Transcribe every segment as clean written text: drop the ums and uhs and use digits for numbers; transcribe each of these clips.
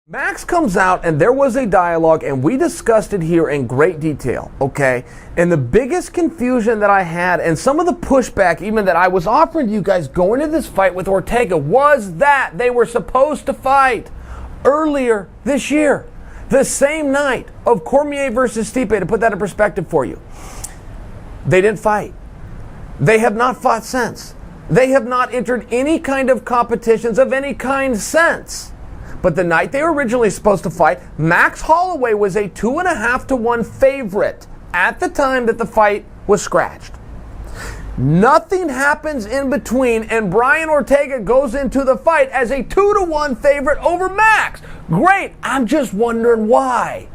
Max comes out and there was a dialogue and we discussed it here in great detail, okay? And the biggest confusion that I had and some of the pushback even that I was offering you guys going into this fight with Ortega was that they were supposed to fight earlier this year, the same night of Cormier versus Stipe, to put that in perspective for you. They didn't fight. They have not fought since. They have not entered any kind of competitions of any kind since. But the night they were originally supposed to fight, Max Holloway was a 2.5-to-1 favorite at the time that the fight was scratched. Nothing happens in between, and Brian Ortega goes into the fight as a 2-to-1 favorite over Max. Great, I'm just wondering why.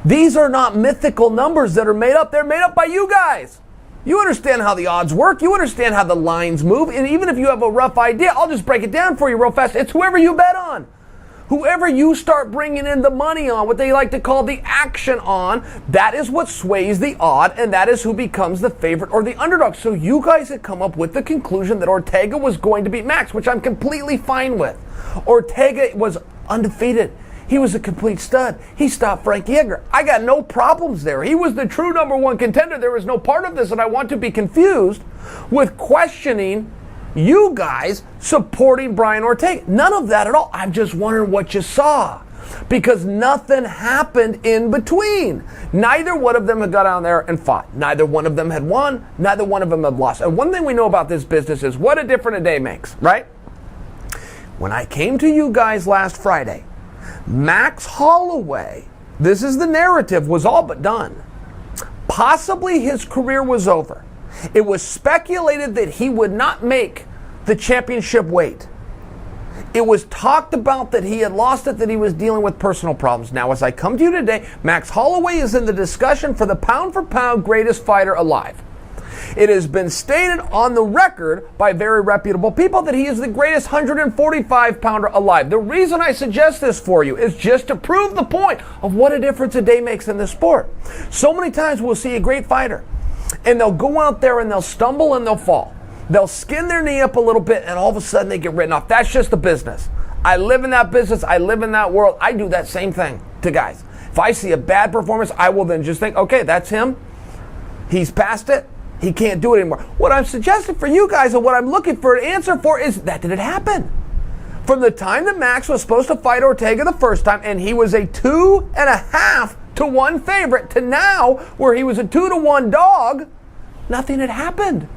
These are not mythical numbers that are made up. They're made up by you guys. You understand how the odds work. You understand how the lines move. And even if you have a rough idea, I'll just break it down for you real fast. It's whoever you bet on. Whoever you start bringing in the money on, what they like to call the action on, that is what sways the odd, and that is who becomes the favorite or the underdog. So you guys had come up with the conclusion that Ortega was going to beat Max, which I'm completely fine with. Ortega was undefeated. He was a complete stud. He stopped Frankie Edgar. I got no problems there. He was the true #1 contender. There was no part of this that I want to be confused with questioning you guys supporting Brian Ortega. None of that at all. I'm just wondering what you saw, because nothing happened in between. Neither one of them had got out there and fought. Neither one of them had won. Neither one of them had lost. And one thing we know about this business is what a difference a day makes, right? When I came to you guys last Friday, Max Holloway, this is the narrative, was all but done. Possibly his career was over. It was speculated that he would not make the championship weight. It was talked about that he had lost it, that he was dealing with personal problems. Now, as I come to you today, Max Holloway is in the discussion for the pound-for-pound greatest fighter alive. It has been stated on the record by very reputable people that he is the greatest 145-pounder alive. The reason I suggest this for you is just to prove the point of what a difference a day makes in this sport. So many times we'll see a great fighter, and they'll go out there and they'll stumble and they'll fall. They'll skin their knee up a little bit and all of a sudden they get written off. That's just the business. I live in that business. I live in that world. I do that same thing to guys. If I see a bad performance, I will then just think, okay, that's him. He's past it. He can't do it anymore. What I'm suggesting for you guys and what I'm looking for an answer for is that did it happen? From the time that Max was supposed to fight Ortega the first time and he was a 2.5-to-1 favorite to now where he was a 2-to-1 dog, nothing had happened.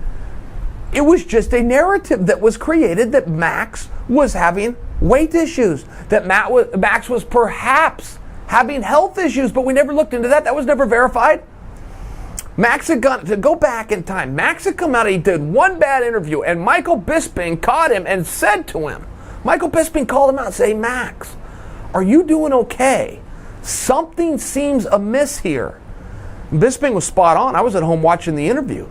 It was just a narrative that was created that Max was having weight issues, that Max was perhaps having health issues, but we never looked into that. That was never verified. Max had gone, to go back in time, Max had come out, he did one bad interview, and Michael Bisping caught him and said to him, Michael Bisping called him out and said, hey, Max, are you doing okay? Something seems amiss here. Bisping was spot on. I was at home watching the interview.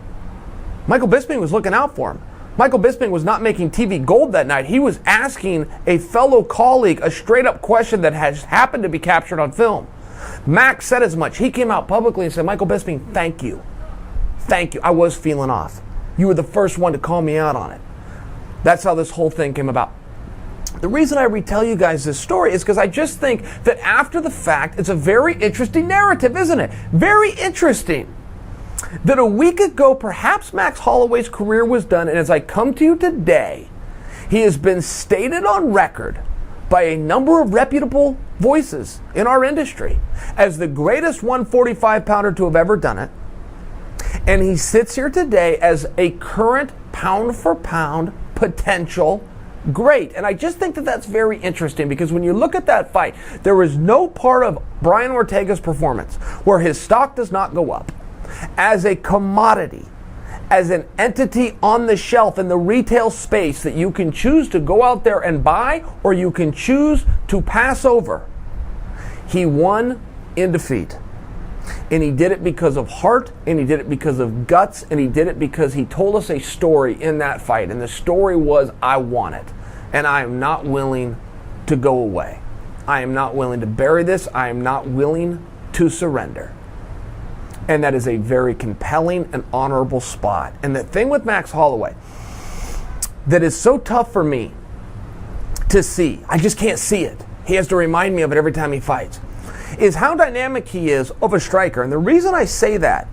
Michael Bisping was looking out for him. Michael Bisping was not making TV gold that night. He was asking a fellow colleague a straight-up question that has happened to be captured on film. Max said as much. He came out publicly and said, Michael Bisping, thank you. Thank you. I was feeling off. You were the first one to call me out on it. That's how this whole thing came about. The reason I retell you guys this story is because I just think that after the fact, it's a very interesting narrative, isn't it? Very interesting. That a week ago, perhaps Max Holloway's career was done, and as I come to you today, he has been stated on record by a number of reputable voices in our industry as the greatest 145-pounder to have ever done it. And he sits here today as a current pound-for-pound potential great. And I just think that that's very interesting because when you look at that fight, there is no part of Brian Ortega's performance where his stock does not go up. As a commodity, as an entity on the shelf in the retail space that you can choose to go out there and buy or you can choose to pass over, he won in defeat. And he did it because of heart, and he did it because of guts, and he did it because he told us a story in that fight. And the story was, I want it, and I am not willing to go away. I am not willing to bury this. I am not willing to surrender. And that is a very compelling and honorable spot. And the thing with Max Holloway that is so tough for me to see, I just can't see it. he has to remind me of it every time he fights, is how dynamic he is of a striker. And the reason I say that,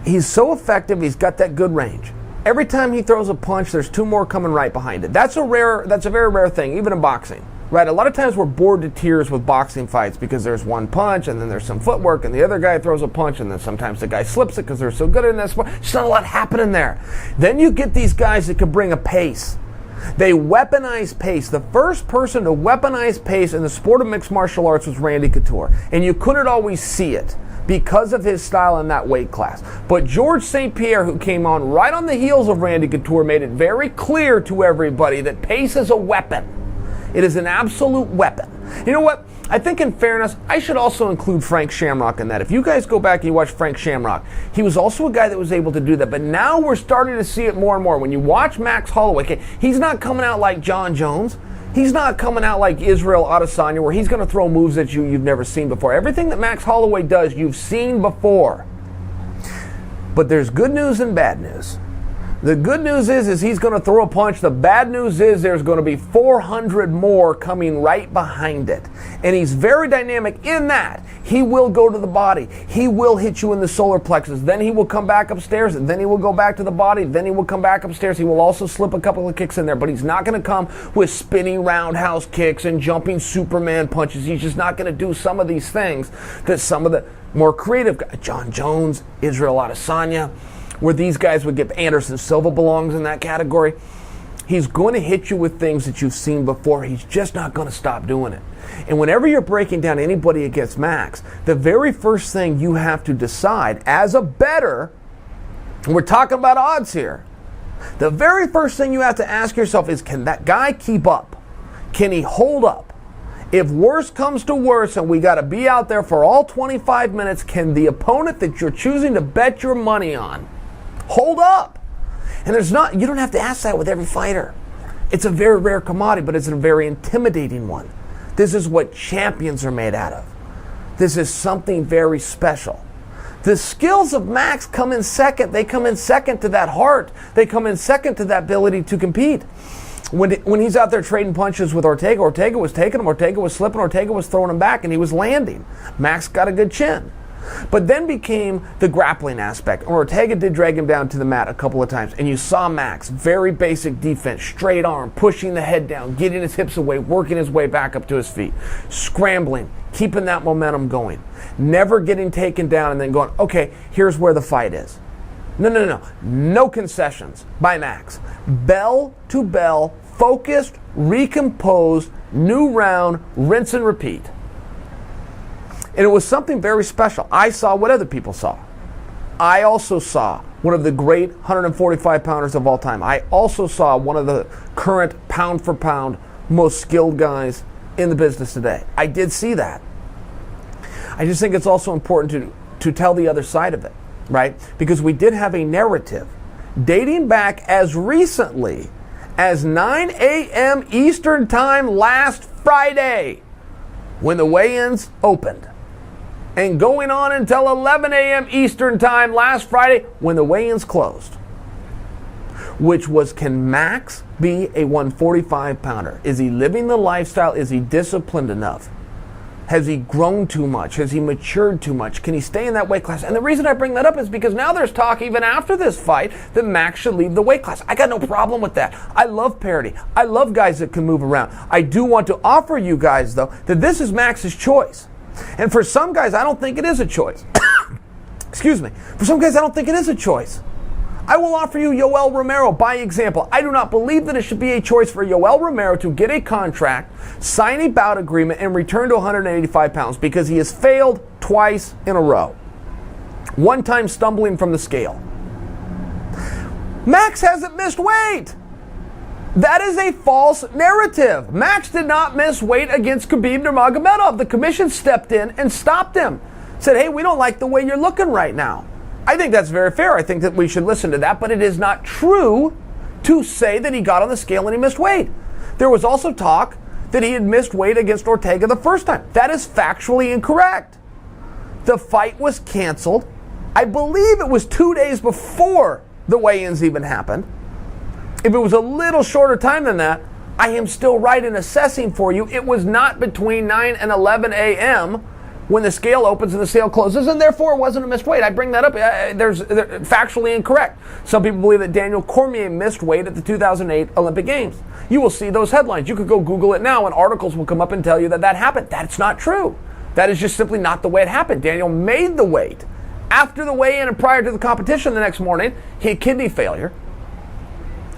he's so effective, he's got that good range. Every time he throws a punch, there's two more coming right behind it. That's a very rare thing, even in boxing. Right, a lot of times we're bored to tears with boxing fights because there's one punch and then there's some footwork and the other guy throws a punch and then sometimes the guy slips it because they're so good in that sport. There's not a lot happening there. Then you get these guys that can bring a pace. They weaponize pace. The first person to weaponize pace in the sport of mixed martial arts was Randy Couture. And you couldn't always see it because of his style in that weight class. But George St. Pierre, who came on right on the heels of Randy Couture, made it very clear to everybody that pace is a weapon. It is an absolute weapon. You know what? I think in fairness, I should also include Frank Shamrock in that. If you guys go back and you watch Frank Shamrock, he was also a guy that was able to do that. But now we're starting to see it more and more. When you watch Max Holloway, he's not coming out like John Jones. He's not coming out like Israel Adesanya, where he's going to throw moves at you've never seen before. Everything that Max Holloway does, you've seen before. But there's good news and bad news. The good news is he's going to throw a punch. The bad news is there's going to be 400 more coming right behind it. And he's very dynamic in that. He will go to the body. He will hit you in the solar plexus. Then he will come back upstairs, and then he will go back to the body. Then he will come back upstairs. He will also slip a couple of kicks in there, but he's not going to come with spinning roundhouse kicks and jumping Superman punches. He's just not going to do some of these things that some of the more creative guys, John Jones, Israel Adesanya, where these guys would get. Anderson Silva belongs in that category. He's going to hit you with things that you've seen before. He's just not going to stop doing it. And whenever you're breaking down anybody against Max, the very first thing you have to decide as a bettor, and we're talking about odds here, the very first thing you have to ask yourself is, can that guy keep up? Can he hold up? If worse comes to worse and we got to be out there for all 25 minutes, can the opponent that you're choosing to bet your money on hold up? And you don't have to ask that with every fighter. It's a very rare commodity, but it's a very intimidating one. This is what champions are made out of. This is something very special. The skills of Max come in second. They come in second to that heart. They come in second to that ability to compete. When he's out there trading punches with Ortega, Ortega was taking him, Ortega was slipping, Ortega was throwing him back, and he was landing. Max got a good chin. But then became the grappling aspect. Ortega did drag him down to the mat a couple of times, and you saw Max, very basic defense, straight arm, pushing the head down, getting his hips away, working his way back up to his feet, scrambling, keeping that momentum going, never getting taken down and then going, okay, here's where the fight is. No concessions by Max. Bell to bell, focused, recomposed, new round, rinse and repeat. And it was something very special. I saw what other people saw. I also saw one of the great 145-pounders of all time. I also saw one of the current pound-for-pound most skilled guys in the business today. I did see that. I just think it's also important to tell the other side of it, right? Because we did have a narrative dating back as recently as 9 a.m. Eastern Time last Friday when the weigh-ins opened, and going on until 11 a.m. Eastern Time last Friday when the weigh-ins closed, which was, can Max be a 145-pounder? Is he living the lifestyle? Is he disciplined enough? Has he grown too much? Has he matured too much? Can he stay in that weight class? And the reason I bring that up is because now there's talk, even after this fight, that Max should leave the weight class. I got no problem with that. I love parity. I love guys that can move around. I do want to offer you guys, though, that this is Max's choice. And for some guys, I don't think it is a choice. Excuse me. For some guys, I don't think it is a choice. I will offer you Yoel Romero by example. I do not believe that it should be a choice for Yoel Romero to get a contract, sign a bout agreement, and return to 185 pounds because he has failed twice in a row. One time stumbling from the scale. Max hasn't missed weight. That is a false narrative. Max did not miss weight against Khabib Nurmagomedov. The commission stepped in and stopped him. Said, hey, we don't like the way you're looking right now. I think that's very fair. I think that we should listen to that, but it is not true to say that he got on the scale and he missed weight. There was also talk that he had missed weight against Ortega the first time. That is factually incorrect. The fight was canceled. I believe it was 2 days before the weigh-ins even happened. If it was a little shorter time than that, I am still right in assessing for you. It was not between 9 and 11 a.m. when the scale opens and the scale closes, and therefore it wasn't a missed weight. I bring that up. They're factually incorrect. Some people believe that Daniel Cormier missed weight at the 2008 Olympic Games. You will see those headlines. You could go Google it now, and articles will come up and tell you that that happened. That's not true. That is just simply not the way it happened. Daniel made the weight. After the weigh-in and prior to the competition the next morning, he had kidney failure,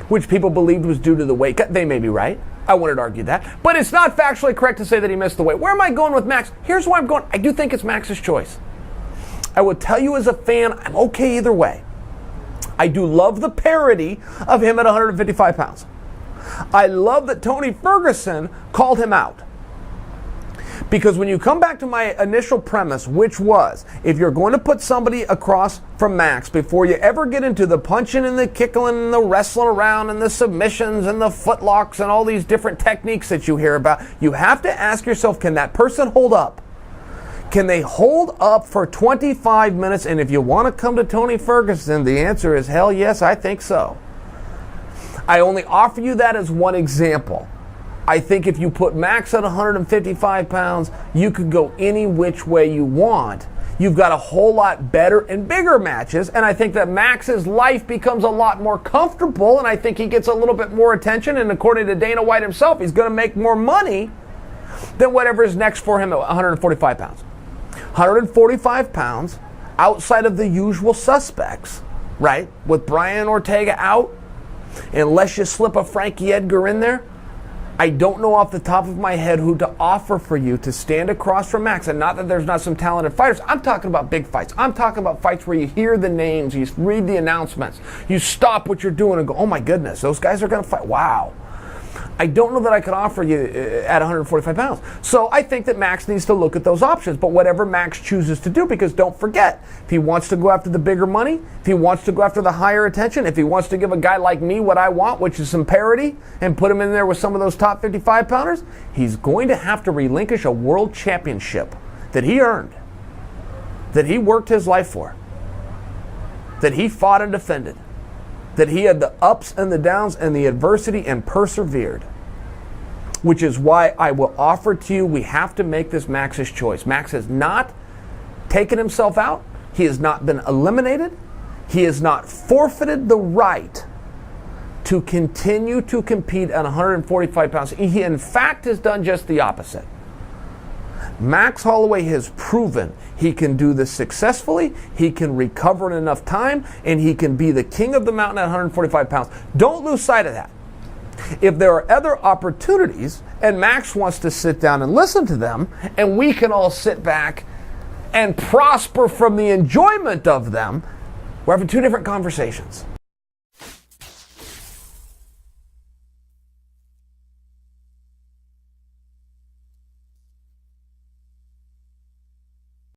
which people believed was due to the weight cut. They may be right. I wouldn't argue that. But it's not factually correct to say that he missed the weight. Where am I going with Max? Here's where I'm going. I do think it's Max's choice. I will tell you as a fan, I'm okay either way. I do love the parody of him at 155 pounds. I love that Tony Ferguson called him out. Because when you come back to my initial premise, which was, if you're going to put somebody across from Max, before you ever get into the punching and the kicking and the wrestling around and the submissions and the footlocks and all these different techniques that you hear about, you have to ask yourself, can that person hold up? Can they hold up for 25 minutes? And if you want to come to Tony Ferguson, the answer is hell yes, I think so. I only offer you that as one example. I think if you put Max at 155 pounds, you could go any which way you want. You've got a whole lot better and bigger matches, and I think that Max's life becomes a lot more comfortable, and I think he gets a little bit more attention, and according to Dana White himself, he's going to make more money than whatever is next for him at 145 pounds. 145 pounds, outside of the usual suspects, right? With Brian Ortega out, unless you slip a Frankie Edgar in there, I don't know off the top of my head who to offer for you to stand across from Max. And not that there's not some talented fighters. I'm talking about big fights. I'm talking about fights where you hear the names, you read the announcements, you stop what you're doing and go, oh my goodness, those guys are going to fight. Wow. I don't know that I could offer you at 145 pounds. So I think that Max needs to look at those options. But whatever Max chooses to do, because don't forget, if he wants to go after the bigger money, if he wants to go after the higher attention, if he wants to give a guy like me what I want, which is some parity, and put him in there with some of those top 55 pounders, he's going to have to relinquish a world championship that he earned, that he worked his life for, that he fought and defended, that he had the ups and the downs and the adversity and persevered, which is why I will offer to you, we have to make this Max's choice. Max has not taken himself out. He has not been eliminated. He has not forfeited the right to continue to compete at 145 pounds. He, in fact, has done just the opposite. Max Holloway has proven he can do this successfully, he can recover in enough time, and he can be the king of the mountain at 145 pounds. Don't lose sight of that. If there are other opportunities, and Max wants to sit down and listen to them, and we can all sit back and prosper from the enjoyment of them, we're having two different conversations.